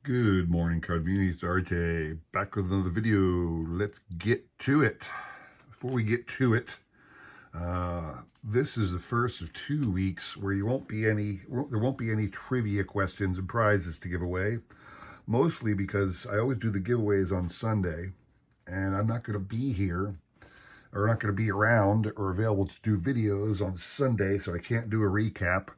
Good morning, card community. It's RJ back with another video. Let's get to it. Before we get to it, this is the first of 2 weeks where there won't be any trivia questions and prizes to give away. Mostly because I always do the giveaways on Sunday, and I'm not going to be here or not going to be around or available to do videos on Sunday, so I can't do a recap.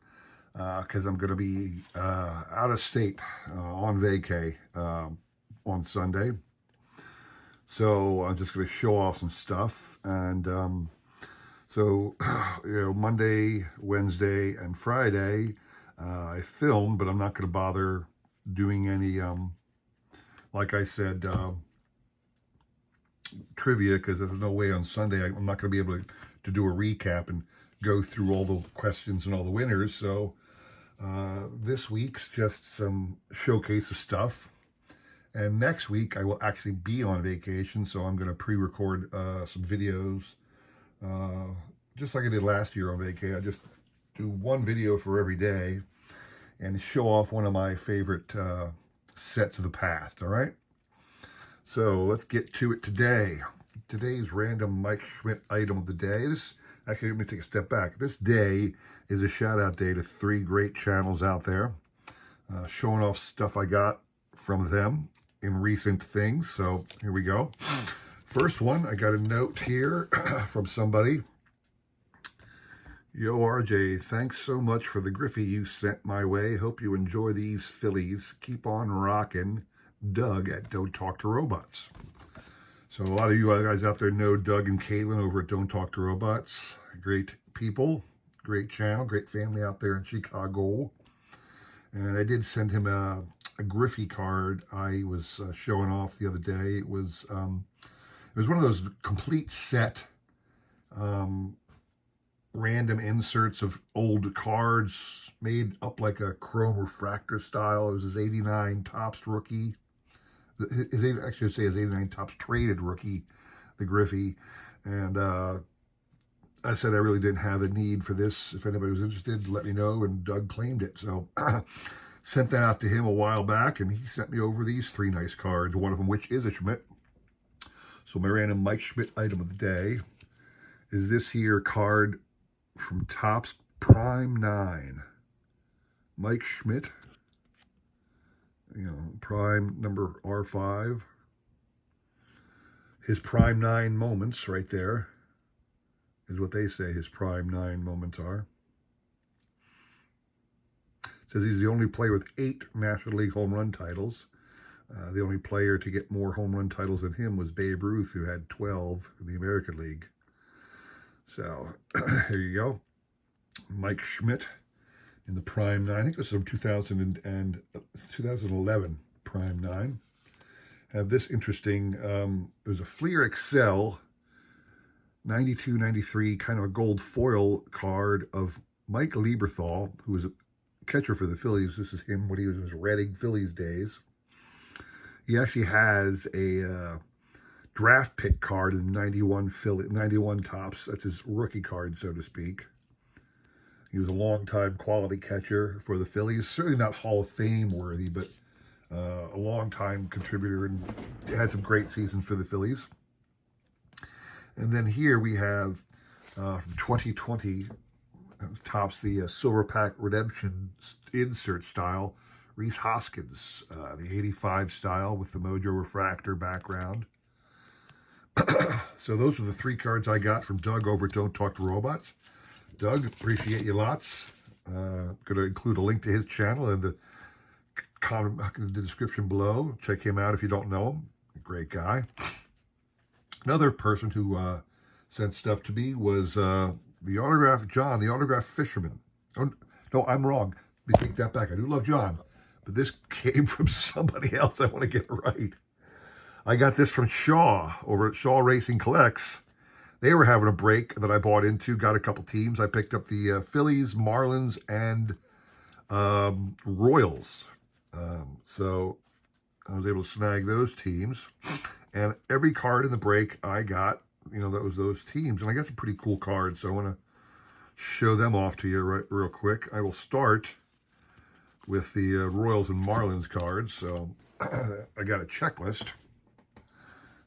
Because I'm going to be out of state on vacay on Sunday. So I'm just going to show off some stuff. And Monday, Wednesday, and Friday, I filmed, but I'm not going to bother doing any, like I said, trivia, because there's no way on Sunday I'm not going to be able to do a recap and go through all the questions and all the winners. So this week's just some showcase of stuff, and next week I will actually be on vacation, so I'm going to pre-record some videos just like I did last year on vacay. I just do one video for every day and show off one of my favorite sets of the past. All right, so let's get to it today. Today's random Mike Schmidt item of the day. Actually, let me take a step back. This day is a shout out day to 3 great channels out there, showing off stuff I got from them in recent things. So here we go. First one, I got a note here from somebody. Yo, RJ, thanks so much for the Griffey you sent my way. Hope you enjoy these Phillies. Keep on rocking. Doug at Don't Talk to Robots. So a lot of you guys out there know Doug and Caitlin over at Don't Talk to Robots. Great people, great channel, great family out there in Chicago. And I did send him a Griffey card I was showing off the other day. It was one of those complete set random inserts of old cards made up like a chrome refractor style. It was his 89 Topps rookie. His 89 Topps traded rookie, the Griffey. And I said I really didn't have a need for this. If anybody was interested, let me know. And Doug claimed it. So sent that out to him a while back, and he sent me over these 3 nice cards, one of them which is a Schmidt. So my random Mike Schmidt item of the day is this here card from Topps Prime 9. Mike Schmidt. Prime number R5. His Prime 9 moments right there is what they say his Prime 9 moments are. It says he's the only player with 8 National League home run titles. The only player to get more home run titles than him was Babe Ruth, who had 12 in the American League. So here you go. Mike Schmidt in the Prime 9. I think this is from 2011 Prime 9. Have this interesting, it was a Fleer Excel 92-93 kind of a gold foil card of Mike Lieberthal, who was a catcher for the Phillies. This is him when he was in his Reading Phillies days. He actually has a draft pick card in 91 Topps. That's his rookie card, so to speak. He was a long-time quality catcher for the Phillies. Certainly not Hall of Fame worthy, but a long-time contributor and had some great seasons for the Phillies. And then here we have from 2020, Topps the Silver Pack Redemption insert style, Rhys Hoskins, the 85 style with the Mojo Refractor background. So those are the 3 cards I got from Doug over at Don't Talk to Robots. Doug, appreciate you lots. Going to include a link to his channel in the description below. Check him out if you don't know him. Great guy. Another person who sent stuff to me was the autograph fisherman. Oh, no, I'm wrong. Let me take that back. I do love John, but this came from somebody else. I want to get it right. I got this from Shaw over at Shaw Racing Collects. They were having a break that I bought into, got a couple teams. I picked up the Phillies, Marlins, and Royals. So I was able to snag those teams. And every card in the break I got, that was those teams. And I got some pretty cool cards, so I want to show them off to you real quick. I will start with the Royals and Marlins cards. So I got a checklist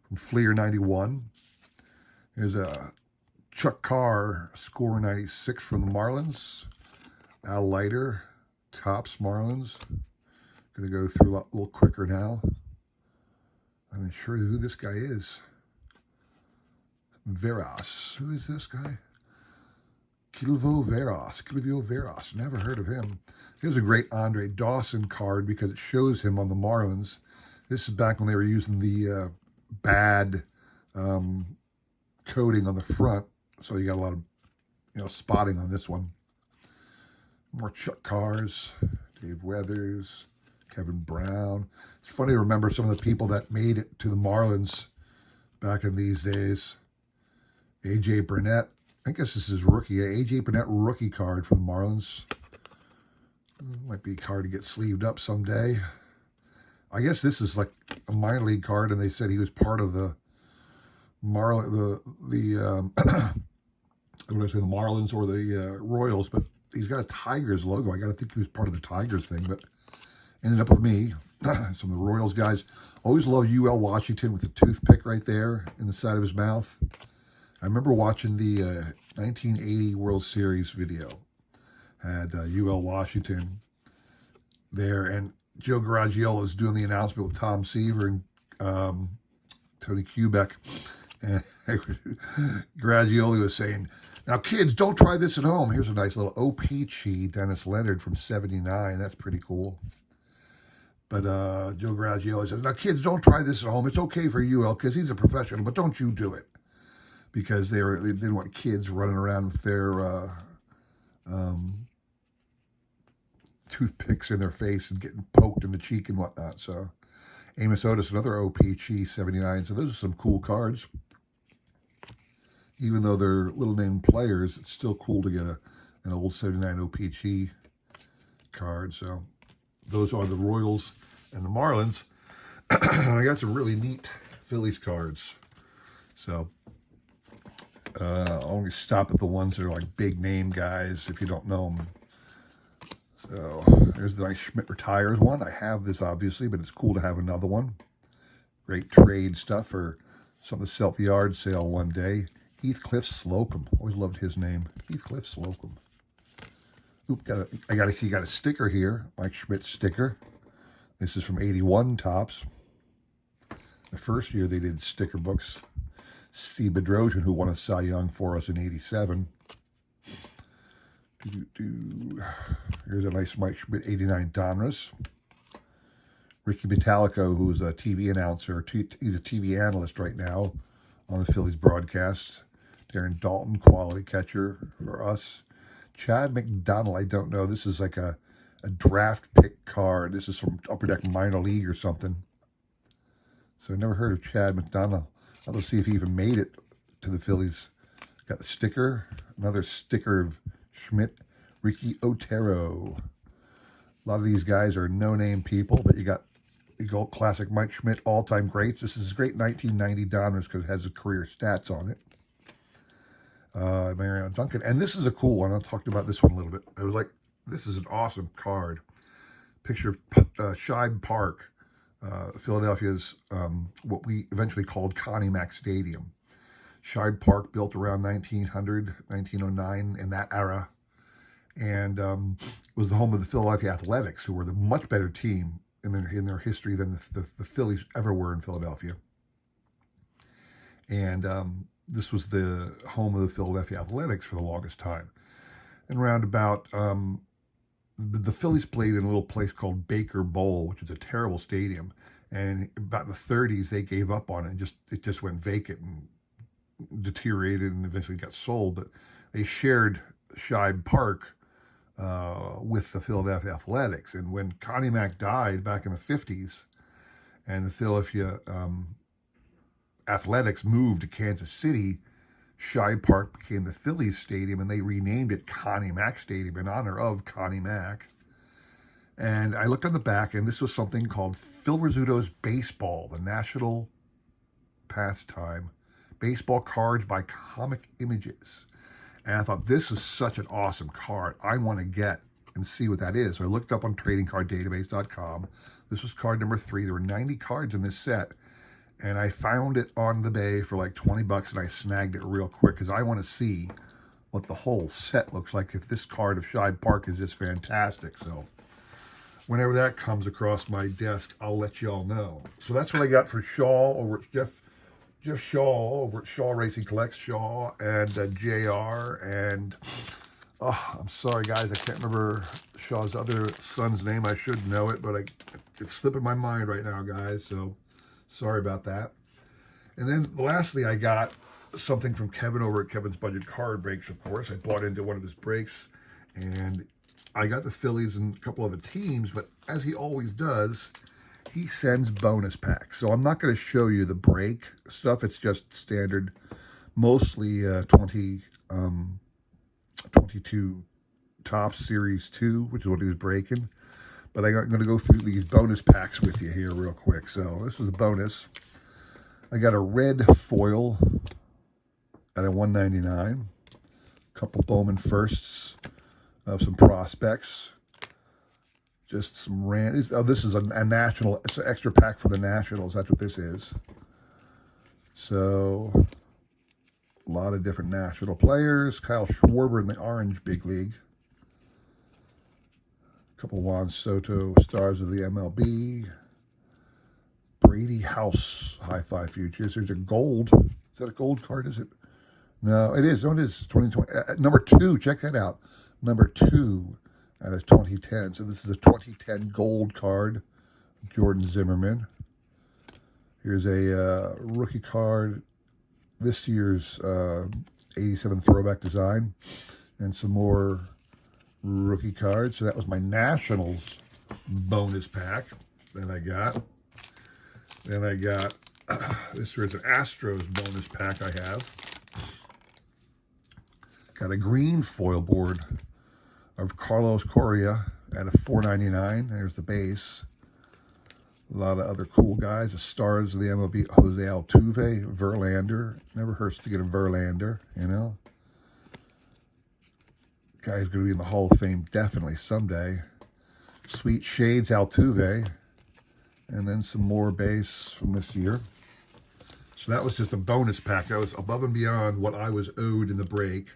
from Fleer 91. There's a Chuck Carr score 96 from the Marlins. Al Leiter, Topps Marlins. Going to go through a little quicker now. I'm not sure who this guy is. Veras. Who is this guy? Kilvio Veras. Never heard of him. Here's a great Andre Dawson card because it shows him on the Marlins. This is back when they were using the bad coating on the front. So you got a lot of, spotting on this one. More Chuck Carrs, Dave Weathers, Kevin Brown. It's funny to remember some of the people that made it to the Marlins back in these days. A.J. Burnett. I guess this is rookie. A.J. Burnett rookie card for the Marlins. Might be a card to get sleeved up someday. I guess this is like a minor league card, and they said he was part of the Marlins or the Royals, but he's got a Tigers logo. I got to think he was part of the Tigers thing, but ended up with me. Some of the Royals guys. Always love UL Washington with the toothpick right there in the side of his mouth. I remember watching the 1980 World Series video. Had UL Washington there, and Joe Garagiola was doing the announcement with Tom Seaver and Tony Kubek. And Garagiola was saying, "Now, kids, don't try this at home." Here's a nice little O-Peachy Dennis Leonard from '79. That's pretty cool. But Joe Garagiola says, "Now, kids, don't try this at home. It's okay for UL because he's a professional, but don't you do it." Because they didn't want kids running around with their toothpicks in their face and getting poked in the cheek and whatnot. So Amos Otis, another OPG 79. So those are some cool cards. Even though they're little name players, it's still cool to get an old 79 OPG card. So those are the Royals and the Marlins. I got some really neat Phillies cards. So I'll only stop at the ones that are like big name guys if you don't know them. So there's the nice Schmidt retires one. I have this obviously, but it's cool to have another one. Great trade stuff for something to sell at the yard sale one day. Heathcliff Slocum. Always loved his name. Heathcliff Slocum. Oop, he got a sticker here. Mike Schmidt sticker. This is from 81 Topps. The first year they did sticker books. Steve Bedrosian, who won a Cy Young for us in 87. Here's a nice Mike Schmidt 89 Donruss. Ricky Metallico, who's a TV announcer. He's a TV analyst right now on the Phillies broadcast. Darren Dalton, quality catcher for us. Chad McDonald, I don't know. This is like a draft pick card. This is from Upper Deck Minor League or something. So I never heard of Chad McDonald. Let's see if he even made it to the Phillies. Got the sticker. Another sticker of Schmidt. Ricky Otero. A lot of these guys are no-name people, but you got the gold classic Mike Schmidt all-time greats. This is great 1990 Donruss because it has the career stats on it. Mariano Duncan. And this is a cool one. I talked about this one a little bit. I was like, this is an awesome card. Picture of Shibe Park. Philadelphia's what we eventually called Connie Mack Stadium. Shibe Park, built around 1900, 1909, in that era, and was the home of the Philadelphia Athletics, who were the much better team in their history than the Phillies ever were in Philadelphia. And this was the home of the Philadelphia Athletics for the longest time. And around about the Phillies played in a little place called Baker Bowl, which is a terrible stadium. And about in the 30s, they gave up on it, and it just went vacant and deteriorated and eventually got sold. But they shared Shibe Park with the Philadelphia Athletics. And when Connie Mack died back in the 50s, and the Philadelphia Athletics moved to Kansas City, Shibe Park became the Phillies Stadium, and they renamed it Connie Mack Stadium in honor of Connie Mack. And I looked on the back, and this was something called Phil Rizzuto's Baseball, the national pastime. Baseball cards by Comic Images. And I thought, this is such an awesome card. I want to get and see what that is. So I looked up on tradingcarddatabase.com. This was card number 3. There were 90 cards in this set, and I found it on the bay for like 20 bucks, and I snagged it real quick because I want to see what the whole set looks like if this card of Shibe Park is just fantastic. So whenever that comes across my desk, I'll let you all know. So that's what I got for Shaw over at Jeff Shaw over at Shaw Racing Collects, Shaw and JR. And oh, I'm sorry guys, I can't remember Shaw's other son's name. I should know it, but it's slipping my mind right now, guys. So sorry about that. And then lastly, I got something from Kevin over at Kevin's Budget Card Breaks, of course. I bought into one of his breaks, and I got the Phillies and a couple other teams, but as he always does, he sends bonus packs. So I'm not going to show you the break stuff. It's just standard, mostly 22 Topps Series 2, which is what he was breaking. But I'm going to go through these bonus packs with you here real quick. So this was a bonus. I got a red foil at a $1.99. A couple Bowman firsts of some prospects. Just some this is a national. It's an extra pack for the Nationals. That's what this is. So a lot of different national players. Kyle Schwarber in the Orange Big League. A couple Juan Soto stars of the MLB. Brady House Hi-Fi Futures. There's a gold. Is that a gold card? Is it? No, it is. No, it is. 2020. Number 2. Check that out. Number 2 out of 2010. So this is a 2010 gold card. Jordan Zimmerman. Here's a rookie card. This year's 87 throwback design. And some more rookie cards. So that was my Nationals bonus pack that I got. Then I got, this is an Astros bonus pack I have. Got a green foil board of Carlos Correa at a $4.99. There's the base. A lot of other cool guys. The stars of the MLB, Jose Altuve, Verlander. Never hurts to get a Verlander, you know. Guy's going to be in the Hall of Fame definitely someday. Sweet Shades Altuve. And then some more base from this year. So that was just a bonus pack. That was above and beyond what I was owed in the break.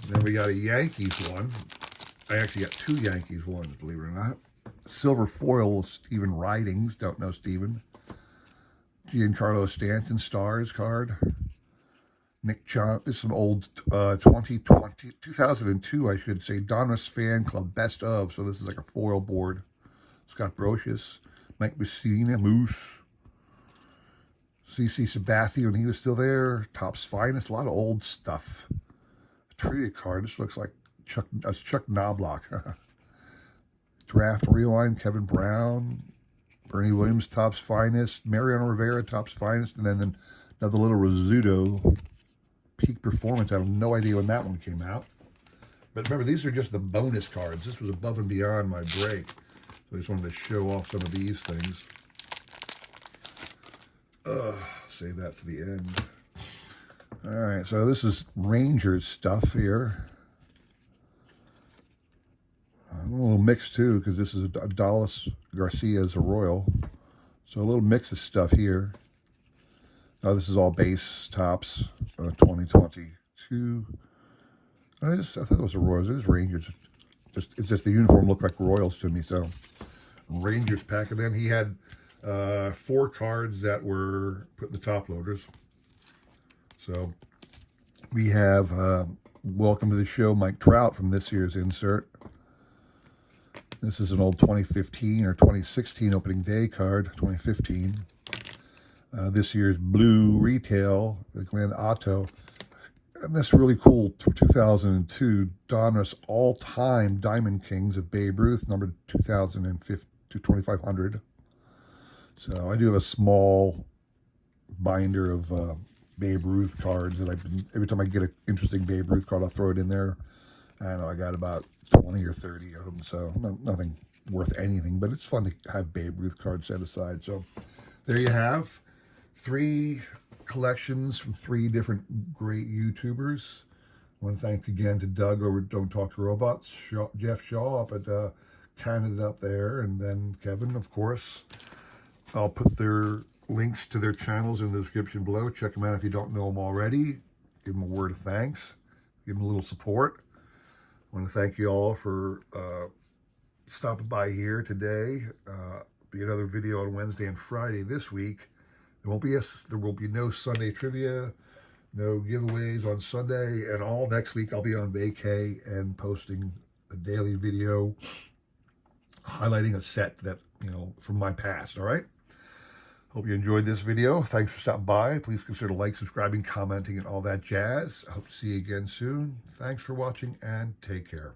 Then we got a Yankees one. I actually got 2 Yankees ones, believe it or not. Silver foil Steven Ridings. Don't know Steven. Giancarlo Stanton Stars card. Nick John. This is some old 2002, I should say. Donruss Fan Club Best Of. So this is like a foil board. Scott Brocious. Mike Messina. Moose. CC Sabathia when he was still there. Topps Finest. A lot of old stuff. Trivia card. This looks like Chuck Knobloch. Draft Rewind, Kevin Brown, Bernie Williams, Topps Finest, Mariano Rivera, Topps Finest, and then another little Rizzuto Peak Performance. I have no idea when that one came out. But remember, these are just the bonus cards. This was above and beyond my break. So I just wanted to show off some of these things. Save that for the end. All right, so this is Rangers stuff here. A little mix too, because this is Adolis Garcia as a Royal. So a little mix of stuff here. Now this is all base Topps 2022. I thought it was a Royals. It was Rangers. It's just the uniform looked like Royals to me. So Rangers pack, and then he had 4 cards that were put in the top loaders. So we have welcome to the show, Mike Trout from this year's insert. This is an old 2015 or 2016 opening day card, 2015. This year's blue retail, the Glenn Otto. And this really cool 2002 Donruss all-time Diamond Kings of Babe Ruth, numbered 2005 to 2500. So I do have a small binder of Babe Ruth cards that every time I get an interesting Babe Ruth card, I'll throw it in there. I know I got about 20 or 30 of them, so nothing worth anything, but it's fun to have Babe Ruth cards set aside. So there you have 3 collections from 3 different great YouTubers. want to thank again to Doug over at Don't Talk to Robots, Jeff Shaw up at Canada up there, and then Kevin, of course. I'll put their links to their channels in the description below. Check them out if you don't know them already. Give them a word of thanks. Give them a little support. I want to thank you all for stopping by here today. Be another video on Wednesday and Friday this week. There won't be no Sunday trivia, no giveaways on Sunday, and all next week I'll be on vacay and posting a daily video highlighting a set that, from my past, all right? Hope you enjoyed this video. Thanks for stopping by. Please consider like, subscribing, commenting, and all that jazz. I hope to see you again soon. Thanks for watching, and take care.